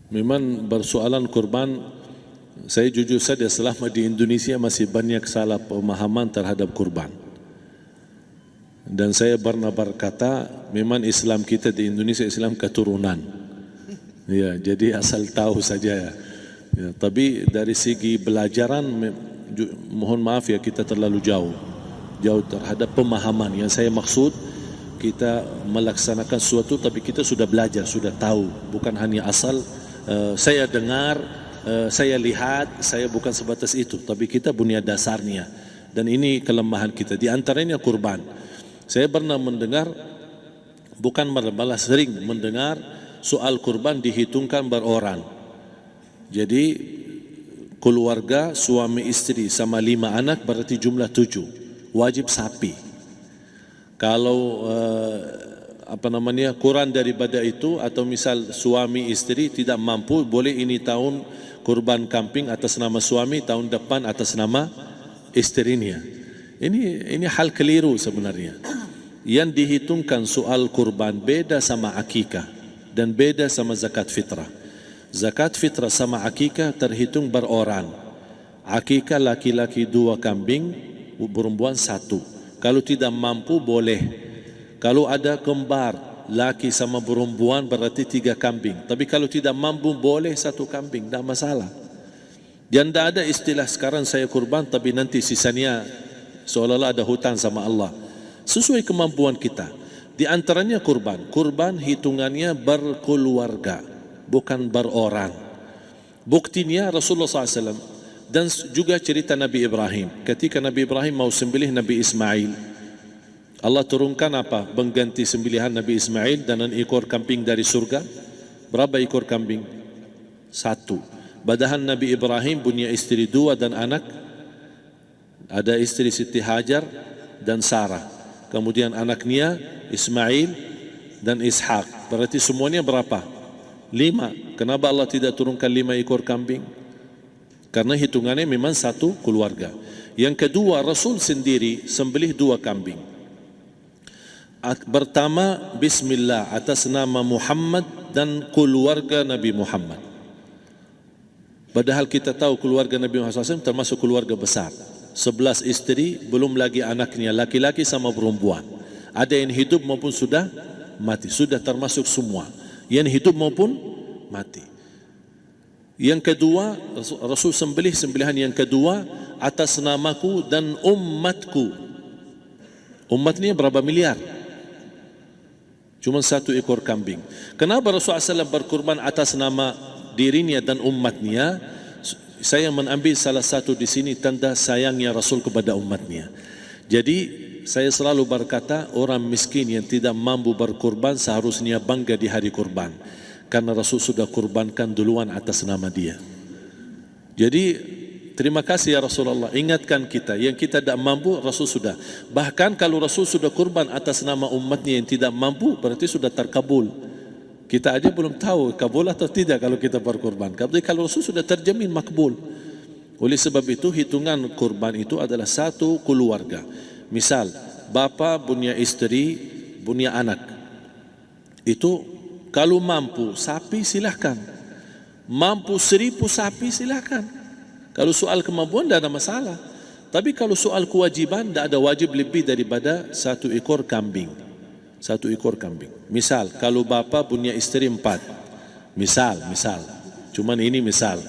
Memang persoalan kurban, saya jujur saja selama di Indonesia masih banyak salah pemahaman terhadap kurban. Dan saya pernah berkata, memang Islam kita di Indonesia Islam keturunan. Ya, jadi asal tahu saja ya. Ya, tapi dari segi belajaran, mohon maaf ya, kita terlalu jauh terhadap pemahaman. Yang saya maksud, kita melaksanakan sesuatu tapi kita sudah belajar, sudah tahu, bukan hanya asal saya dengar, saya lihat, saya bukan sebatas itu, tapi kita punya dasarnya. Dan ini kelemahan kita, di antaranya kurban. Saya pernah mendengar, bukan malah sering mendengar soal kurban dihitungkan beroran. Jadi keluarga suami istri sama 5 anak berarti jumlah 7, wajib sapi. Kalau kurang daripada itu, atau misal suami istri tidak mampu, boleh ini tahun kurban kambing atas nama suami, tahun depan atas nama istrinya. Ini hal keliru sebenarnya. Yang dihitungkan soal kurban beda sama akikah dan beda sama zakat fitrah. Zakat fitrah sama akikah terhitung beroran. Akikah laki-laki 2 kambing, perempuan 1. Kalau tidak mampu boleh. Kalau ada kembar laki sama perempuan berarti 3 kambing. Tapi kalau tidak mampu boleh 1 kambing, tidak masalah. Dan tidak ada istilah sekarang saya kurban tapi nanti sisanya seolah-olah ada hutang sama Allah. Sesuai kemampuan kita. Di antaranya kurban. Kurban hitungannya berkeluarga, bukan beroran. Buktinya Rasulullah SAW dan juga cerita Nabi Ibrahim. Ketika Nabi Ibrahim mau sembelih Nabi Ismail, Allah turunkan apa? Mengganti sembelihan Nabi Ismail dengan ekor kambing dari surga. Berapa ekor kambing? 1. Padahal Nabi Ibrahim punya istri 2 dan anak. Ada istri Siti Hajar dan Sarah. Kemudian anaknya Ismail dan Ishak. Berarti semuanya berapa? 5. Kenapa Allah tidak turunkan 5 ekor kambing? Karena hitungannya memang 1 keluarga. Yang kedua, Rasul sendiri sembelih 2 kambing. Pertama, Bismillah atas nama Muhammad dan keluarga Nabi Muhammad. Padahal kita tahu keluarga Nabi Muhammad SAW termasuk keluarga besar. 11 istri, belum lagi anaknya, laki-laki sama perempuan. Ada yang hidup maupun sudah mati. Sudah termasuk semua. Yang hidup maupun mati. Yang kedua, Rasul sembelihan yang kedua atas namaku dan umatku. Umat ini berapa miliar? Cuma 1 ekor kambing. Kenapa Rasulullah SAW berkurban atas nama dirinya dan umatnya? Saya mengambil salah satu di sini tanda sayangnya Rasul kepada umatnya. Jadi saya selalu berkata, orang miskin yang tidak mampu berkurban seharusnya bangga di hari kurban, karena Rasul sudah kurbankan duluan atas nama dia. Jadi terima kasih ya Rasulullah, ingatkan kita. Yang kita tidak mampu, Rasul sudah. Bahkan kalau Rasul sudah kurban atas nama umatnya yang tidak mampu, berarti sudah terkabul. Kita aja belum tahu kabul atau tidak kalau kita berkurban. Tapi kalau Rasul sudah terjamin makbul. Oleh sebab itu hitungan kurban itu adalah 1 keluarga. Misal, bapa punya istri, punya anak. Itu kalau mampu sapi silahkan. Mampu 1000 sapi silahkan. Kalau soal kemampuan tidak ada masalah. Tapi kalau soal kewajiban, tidak ada wajib lebih daripada 1 ekor kambing. 1 ekor kambing. Misal, kalau bapa punya istri 4. Misal. Cuman ini misal.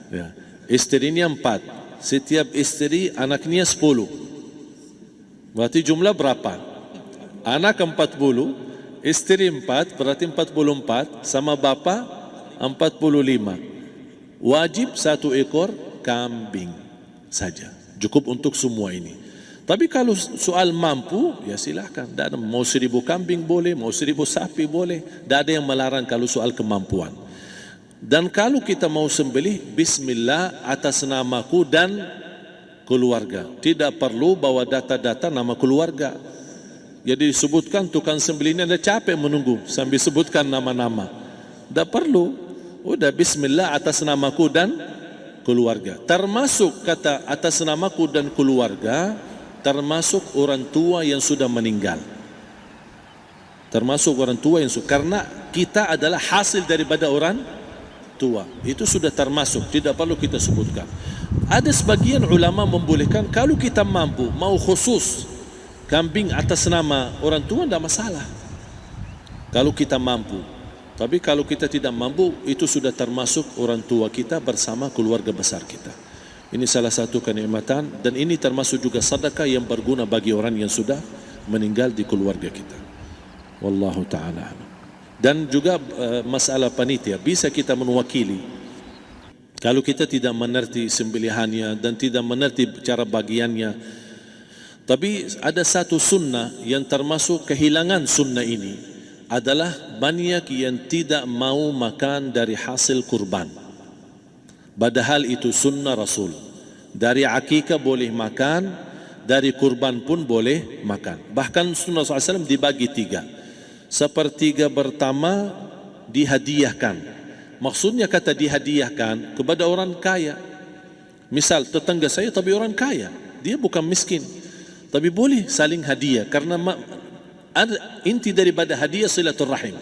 Ya. Istrinya 4. Setiap istri anaknya 10. Berarti jumlah berapa? Anak 40, istri 4, berarti 44, sama bapa 45. Wajib 1 ekor kambing saja, cukup untuk semua ini. Tapi kalau soal mampu, ya silahkan. Mau 1000 kambing boleh, mau 1000 sapi boleh. Tidak ada yang melarang kalau soal kemampuan. Dan kalau kita mau sembelih, Bismillah atas namaku dan keluarga. Tidak perlu bawa data-data nama keluarga. Jadi disebutkan tukang sembelihnya ada capek menunggu sambil sebutkan nama-nama. Tidak perlu. Udah Bismillah atas namaku dan keluarga. Termasuk kata atas namaku dan keluarga, termasuk orang tua yang sudah meninggal. Termasuk orang tua yang sudah, karena kita adalah hasil daripada orang tua. Itu sudah termasuk, tidak perlu kita sebutkan. Ada sebagian ulama membolehkan kalau kita mampu, mau khusus kambing atas nama orang tua, tidak masalah. Kalau kita mampu. Tapi kalau kita tidak mampu, itu sudah termasuk orang tua kita bersama keluarga besar kita. Ini salah satu kenikmatan, dan ini termasuk juga sedekah yang berguna bagi orang yang sudah meninggal di keluarga kita. Wallahu ta'ala. Dan juga masalah panitia, bisa kita mewakili. Kalau kita tidak mengerti sembelihannya dan tidak mengerti cara bagiannya. Tapi ada satu sunnah yang termasuk kehilangan sunnah ini adalah banyak yang tidak mau makan dari hasil kurban. Padahal itu sunnah Rasul. Dari akikah boleh makan, dari kurban pun boleh makan. Bahkan sunnah SAW dibagi 3. Sepertiga pertama dihadiahkan. Maksudnya kata dihadiahkan kepada orang kaya. Misal tetangga saya tapi orang kaya, dia bukan miskin, tapi boleh saling hadiah. Karena inti daripada hadiah silaturrahim.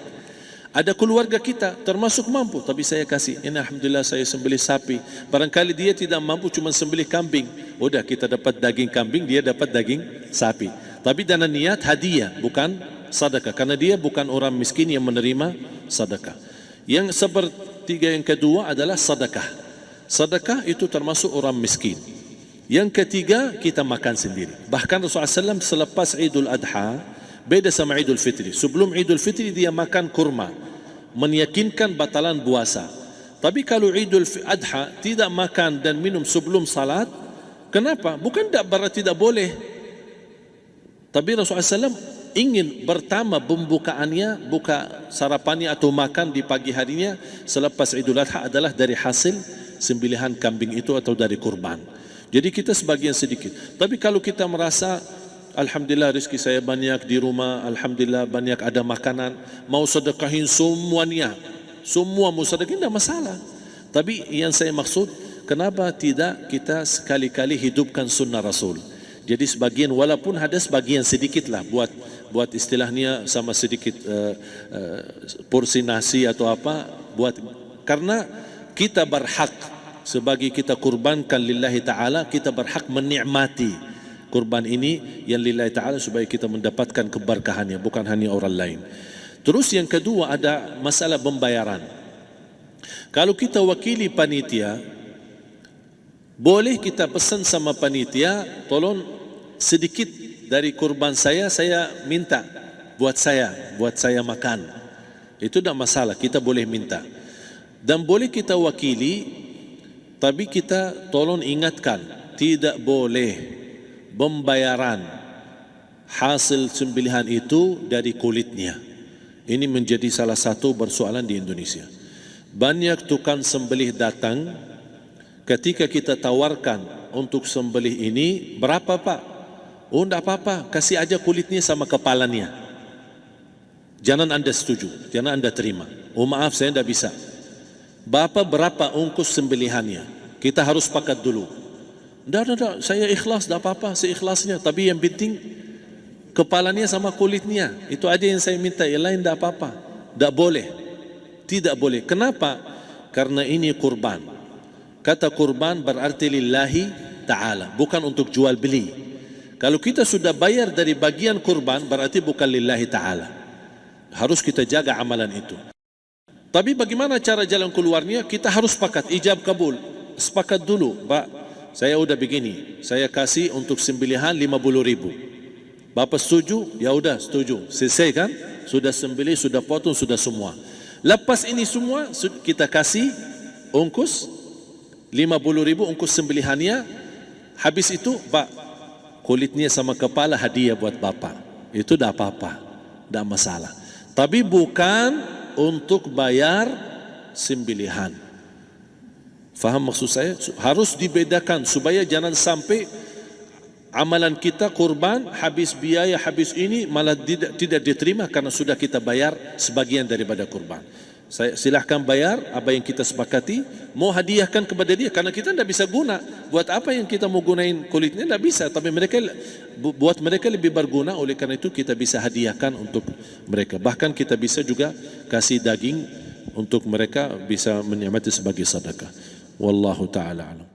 Ada keluarga kita termasuk mampu, tapi saya kasih, ini alhamdulillah saya sembelih sapi. Barangkali dia tidak mampu, cuma sembelih kambing. Udah, kita dapat daging kambing, dia dapat daging sapi. Tapi dengan niat hadiah, bukan sedekah, karena dia bukan orang miskin yang menerima sedekah. Yang sepertiga yang kedua adalah sedekah. Sedekah itu termasuk orang miskin. Yang ketiga, kita makan sendiri. Bahkan Rasulullah SAW selepas Idul Adha, beda sama Idul Fitri. Sebelum Idul Fitri dia makan kurma, meyakinkan batalan puasa. Tapi kalau Idul Adha tidak makan dan minum sebelum salat, kenapa? Bukan berarti tidak boleh. Tapi Rasulullah SAW ingin pertama pembukaannya, buka sarapannya atau makan di pagi harinya selepas Idul Adha adalah dari hasil sembelihan kambing itu atau dari kurban. Jadi kita sebagian sedikit. Tapi kalau kita merasa alhamdulillah rezeki saya banyak di rumah, alhamdulillah banyak ada makanan, mau sedekahin semuanya, semua mau sedekahin, tidak masalah. Tapi yang saya maksud, kenapa tidak kita sekali-kali hidupkan sunnah Rasul? Jadi sebagian, walaupun ada sebagian sedikit lah, buat istilahnya sama sedikit porsi nasi atau apa, karena kita berhak sebagai kita kurbankan lillahi ta'ala, kita berhak menikmati kurban ini yang lillahi ta'ala supaya kita mendapatkan keberkahannya, bukan hanya orang lain. Terus yang kedua ada masalah pembayaran. Kalau kita wakili panitia, boleh kita pesan sama panitia, tolong sedikit dari kurban saya minta buat saya makan. Itu tidak masalah, kita boleh minta. Dan boleh kita wakili, tapi kita tolong ingatkan, tidak boleh pembayaran hasil sembelihan itu dari kulitnya. Ini menjadi salah satu persoalan di Indonesia. Banyak tukang sembelih datang, ketika kita tawarkan untuk sembelih ini, berapa Pak? Oh tidak apa-apa, kasih aja kulitnya sama kepalanya. Jangan Anda setuju, jangan Anda terima. Oh maaf, saya tidak bisa. Bapak berapa ongkos sembelihannya? Kita harus sepakat dulu. Tidak, saya ikhlas, tidak apa-apa, seikhlasnya. Tapi yang penting kepalanya sama kulitnya. Itu aja yang saya minta, yang lain tidak apa-apa. Tidak boleh. Tidak boleh. Kenapa? Karena ini kurban. Kata kurban berarti lillahi ta'ala, bukan untuk jual beli. Kalau kita sudah bayar dari bagian kurban, berarti bukan lillahi ta'ala. Harus kita jaga amalan itu. Tapi bagaimana cara jalan keluarnya? Kita harus sepakat, ijab kabul. Sepakat dulu, Pak, saya udah begini, saya kasih untuk sembelihan 50.000. Bapak setuju? Ya udah setuju. Selesai kan? Sudah sembelih, sudah potong, sudah semua. Lepas ini semua kita kasih ongkos 50.000 ongkos sembelihannya. Habis itu, Pak, kulitnya sama kepala hadiah buat Bapak. Itu dah apa-apa, dah masalah. Tapi bukan untuk bayar sembelihan. Faham maksud saya? Harus dibedakan supaya jangan sampai amalan kita kurban habis biaya, habis ini malah tidak diterima karena sudah kita bayar sebagian daripada kurban. Saya silahkan bayar apa yang kita sepakati, mau hadiahkan kepada dia karena kita tidak bisa guna. Buat apa yang kita mau gunain kulitnya, tidak bisa. Tapi mereka, buat mereka lebih berguna, oleh karena itu kita bisa hadiahkan untuk mereka. Bahkan kita bisa juga kasih daging untuk mereka bisa menikmati sebagai sedekah. Wallahu taala alam.